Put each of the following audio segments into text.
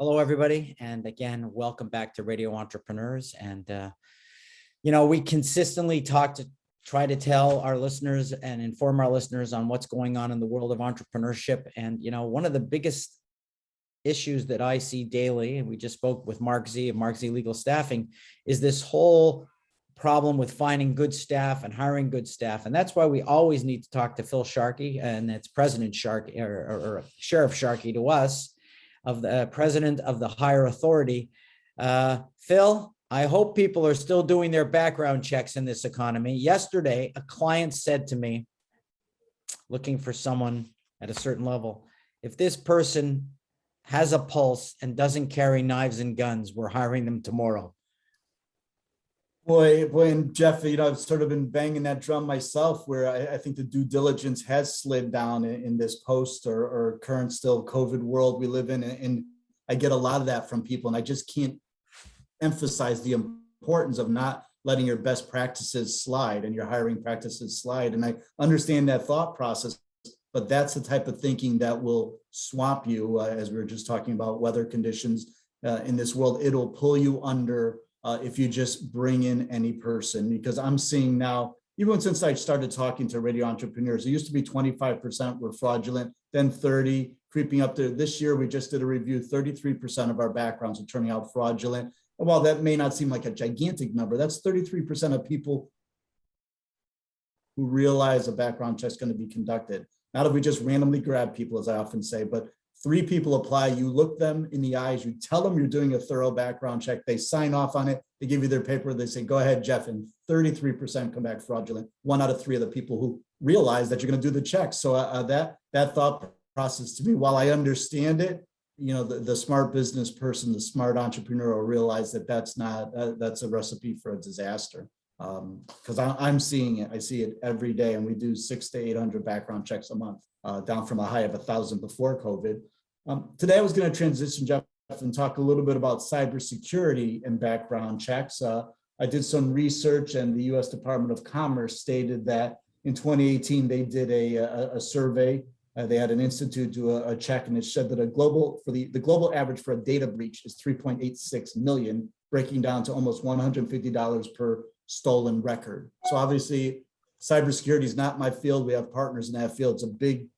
Hello, everybody. And again, welcome back to Radio Entrepreneurs. And, we consistently try to tell our listeners and inform our listeners on what's going on in the world of entrepreneurship. And, one of the biggest issues that I see daily, and we just spoke with Mark Z of Mark Z Legal Staffing, is this whole problem with finding good staff and hiring good staff. And that's why we always need to talk to Phil Sharkey, and it's President Sharkey or Sheriff Sharkey to us, of the president of the higher authority. Phil, I hope people are still doing their background checks in this economy. Yesterday, a client said to me, looking for someone at a certain level, if this person has a pulse and doesn't carry knives and guns, we're hiring them tomorrow. Boy, and Jeff, I've sort of been banging that drum myself, where I think the due diligence has slid down in this post or current still COVID world we live in. And I get a lot of that from people, and I just can't emphasize the importance of not letting your best practices slide and your hiring practices slide. And I understand that thought process, but that's the type of thinking that will swamp you, as we were just talking about weather conditions in this world. It'll pull you under if you just bring in any person, because I'm seeing now, even since I started talking to radio entrepreneurs, it used to be 25% were fraudulent, then 30, creeping up there. This year, we just did a review, 33% of our backgrounds are turning out fraudulent. And while that may not seem like a gigantic number, that's 33% of people who realize a background check is going to be conducted. Not if we just randomly grab people, as I often say, but 3 people apply, you look them in the eyes, you tell them you're doing a thorough background check, they sign off on it, they give you their paper, they say, go ahead, Jeff, and 33% come back fraudulent. 1 out of 3 of the people who realize that you're going to do the check. So that thought process, to me, while I understand it, the smart business person, the smart entrepreneur will realize that that's a recipe for a disaster. Because I'm seeing it, I see it every day, and we do 600 to 800 background checks a month. Down from a high of 1,000 before COVID. Today, I was going to transition, Jeff, and talk a little bit about cybersecurity and background checks. I did some research, and the U.S. Department of Commerce stated that in 2018, they did a survey. They had an institute do a check, and it said that the global average for a data breach is 3.86 million, breaking down to almost $150 per stolen record. So obviously, cybersecurity is not my field. We have partners in that field. It's a big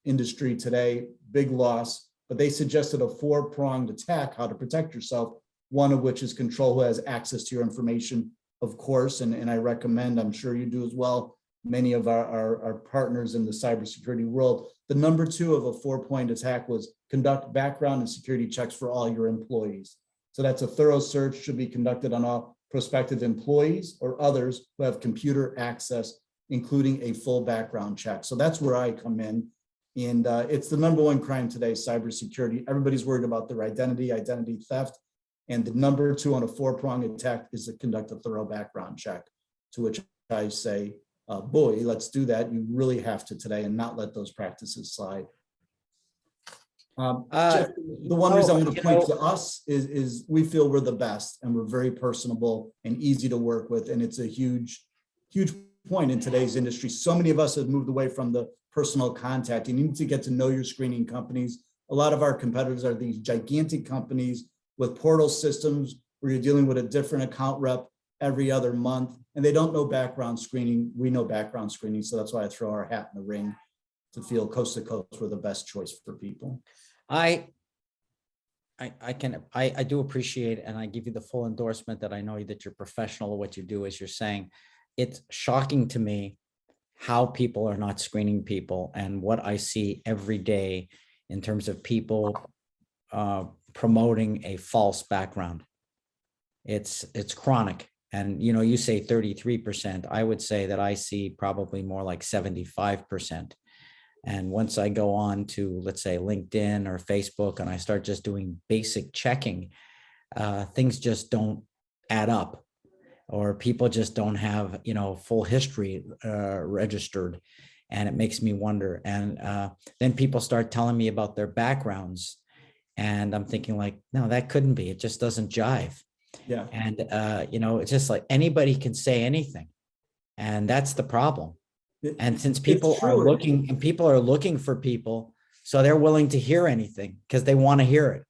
industry today, big loss, but they suggested a 4-pronged attack, how to protect yourself, one of which is control who has access to your information, of course, and I recommend, I'm sure you do as well, many of our partners in the cybersecurity world. The number 2 of a 4-point attack was conduct background and security checks for all your employees. So that's a thorough search, should be conducted on all prospective employees or others who have computer access, including a full background check. So that's where I come in. And it's the number 1 crime today, cybersecurity. Everybody's worried about their identity theft. And the number 2 on a 4-pronged attack is to conduct a thorough background check, to which I say, boy, let's do that. You really have to today, and not let those practices slide. Jeff, the one reason I want to point to us is we feel we're the best, and we're very personable and easy to work with. And it's a huge point in today's industry. So many of us have moved away from the personal contact. You need to get to know your screening companies. A lot of our competitors are these gigantic companies with portal systems where you're dealing with a different account rep every other month, and they don't know background screening. We know background screening. So that's why I throw our hat in the ring to feel coast to coast we're the best choice for people. I do appreciate, and I give you the full endorsement that I know that you're professional at what you do. As you're saying, it's shocking to me how people are not screening people, and what I see every day in terms of people promoting a false background. It's chronic. And, you say 33%, I would say that I see probably more like 75%. And once I go on to, let's say, LinkedIn or Facebook, and I start just doing basic checking, things just don't add up, or people just don't have, full history registered. And it makes me wonder. And then people start telling me about their backgrounds, and I'm thinking like, no, that couldn't be. It just doesn't jive. Yeah. And, it's just like anybody can say anything. And that's the problem. And since people are looking for people, so they're willing to hear anything because they want to hear it.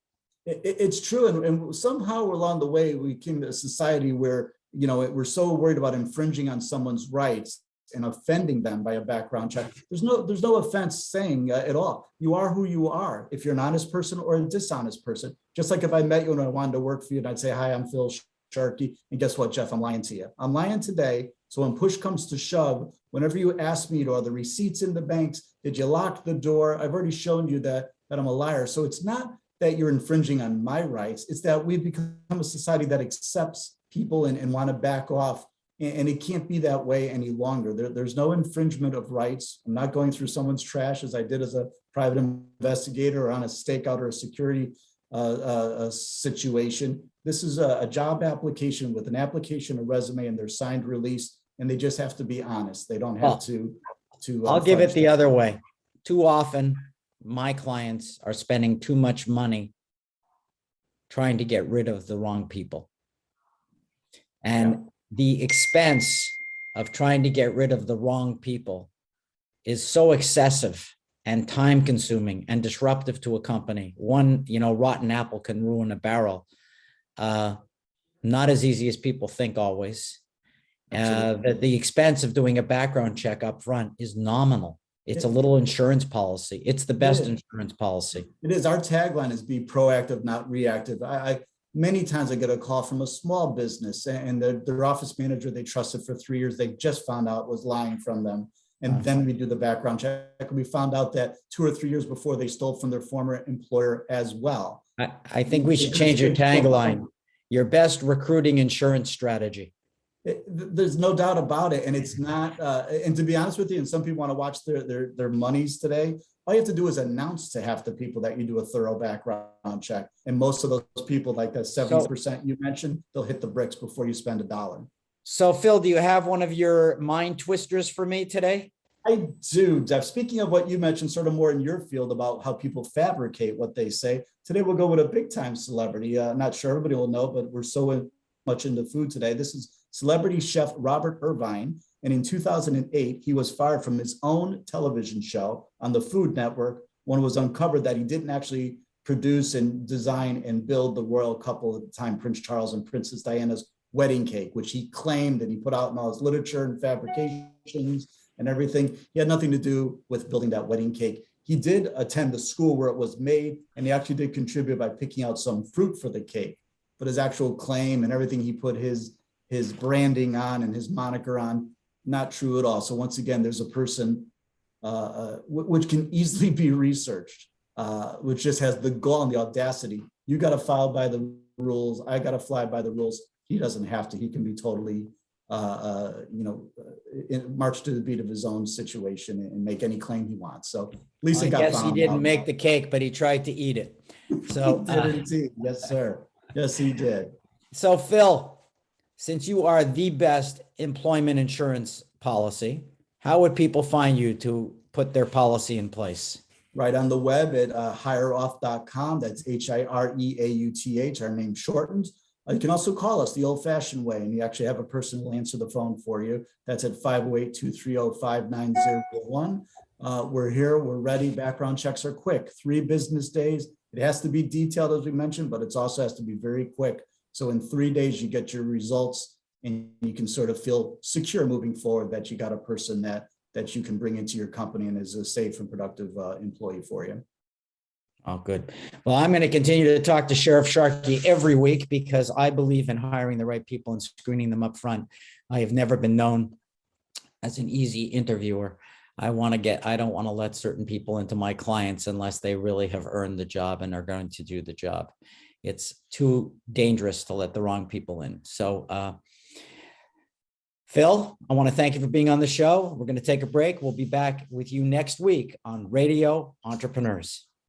It's true. And somehow along the way, we came to a society where, we're so worried about infringing on someone's rights and offending them by a background check. There's no offense saying at all. You are who you are. If you're an honest person or a dishonest person, just like if I met you and I wanted to work for you and I'd say, hi, I'm Phil Sharkey. And guess what, Jeff, I'm lying to you. I'm lying today. So when push comes to shove, whenever you ask me, are the receipts in the banks? Did you lock the door? I've already shown you that I'm a liar. So it's not that you're infringing on my rights. It's that we've become a society that accepts people and want to back off. And it can't be that way any longer. There's no infringement of rights. I'm not going through someone's trash as I did as a private investigator or on a stakeout or a security situation. This is a job application with an application, a resume, and their signed release, and they just have to be honest. They don't have to. I'll give it the other way. Too often, my clients are spending too much money trying to get rid of the wrong people. And the expense of trying to get rid of the wrong people is so excessive and time consuming and disruptive to a company. One, rotten apple can ruin a barrel. Not as easy as people think always. The expense of doing a background check up front is nominal. It's a little insurance policy. It's the best insurance policy. It is. Our tagline is be proactive, not reactive. Many times I get a call from a small business and their office manager they trusted for 3 years, they just found out was lying from them. And then we do the background check. We found out that 2 or 3 years before they stole from their former employer as well. I think we should change your tagline. Your best recruiting insurance strategy. There's no doubt about it. And it's not, and to be honest with you, and some people want to watch their monies today, all you have to do is announce to half the people that you do a thorough background check. And most of those people, like that 70% you mentioned, they'll hit the bricks before you spend $1. So Phil, do you have one of your mind twisters for me today? I do, Jeff. Speaking of what you mentioned, sort of more in your field about how people fabricate what they say, today we'll go with a big time celebrity. Not sure everybody will know, but we're so much into food today. This is celebrity chef Robert Irvine. And in 2008, he was fired from his own television show on the Food Network when it was uncovered that he didn't actually produce and design and build the royal couple at the time, Prince Charles and Princess Diana's wedding cake, which he claimed that he put out in all his literature and fabrications and everything. He had nothing to do with building that wedding cake. He did attend the school where it was made, and he actually did contribute by picking out some fruit for the cake. But his actual claim and everything he put his branding on and his moniker on, not true at all. So once again, there's a person which can easily be researched, which just has the gall and the audacity. You got to file by the rules. I got to fly by the rules. He doesn't have to. He can be totally, march to the beat of his own situation and make any claim he wants. So at least I guess he didn't make the cake, but he tried to eat it. So he did indeed. Yes, sir. Yes, he did. So Phil, since you are the best employment insurance policy, how would people find you to put their policy in place? Right on the web at hireoff.com. That's HIREAUTH, our name shortened. You can also call us the old-fashioned way, and you actually have a person who will answer the phone for you. That's at 508-230-5901. We're here. We're ready. Background checks are quick. 3 business days. It has to be detailed, as we mentioned, but it also has to be very quick. So in 3 days, you get your results and you can sort of feel secure moving forward that you got a person that you can bring into your company and is a safe and productive employee for you. Oh, good. Well, I'm going to continue to talk to Sheriff Sharkey every week because I believe in hiring the right people and screening them up front. I have never been known as an easy interviewer. I don't want to let certain people into my clients unless they really have earned the job and are going to do the job. It's too dangerous to let the wrong people in. So, Phil, I want to thank you for being on the show. We're going to take a break. We'll be back with you next week on Radio Entrepreneurs.